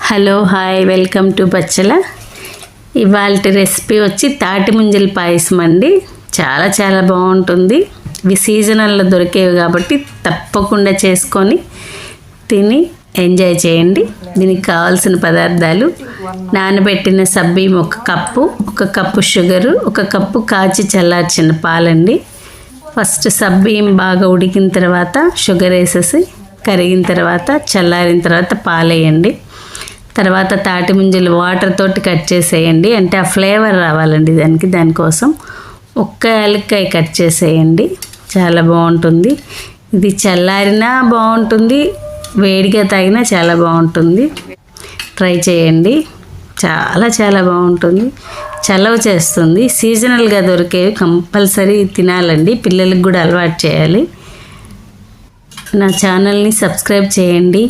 Hello hi welcome to Pachchala. ఇవాళ recipe వచ్చి తాటి ముంజల పాయసం అండి. చాలా చాలా బాగుంటుంది. ఇవి సీజనల్లో దొరికేవి కాబట్టి తప్పకుండా చేసుకొని తిని ఎంజాయ్ చేయండి. దీనికి కావాల్సిన పదార్థాలు: నానబెట్టిన సబ్బియ్యం 1 కప్పు, 1 కప్పు షుగరు, 1 కప్పు కాచి చల్లార్చిన పాలండి. ఫస్ట్ సబ్బియ్యం బాగా ఉడికిన తర్వాత షుగర్ వేసేసి కరిగిన తర్వాత చల్లారిన తర్వాత పాలు వేయండి. తర్వాత తాటి ముంజలు వాటర్ తోటి కట్ చేసేయండి, అంటే ఆ ఫ్లేవర్ రావాలండి దానికోసం. 1 యాలక్కాయ కట్ చేసేయండి, చాలా బాగుంటుంది. ఇది చల్లారినా బాగుంటుంది, వేడిగా తాగినా చాలా బాగుంటుంది. ట్రై చేయండి, చాలా చాలా బాగుంటుంది. చలవ చేస్తుంది. సీజనల్గా దొరికేవి కంపల్సరీ తినాలండి, పిల్లలకు కూడా అలవాటు చేయాలి. నా ఛానల్ని సబ్స్క్రైబ్ చేయండి.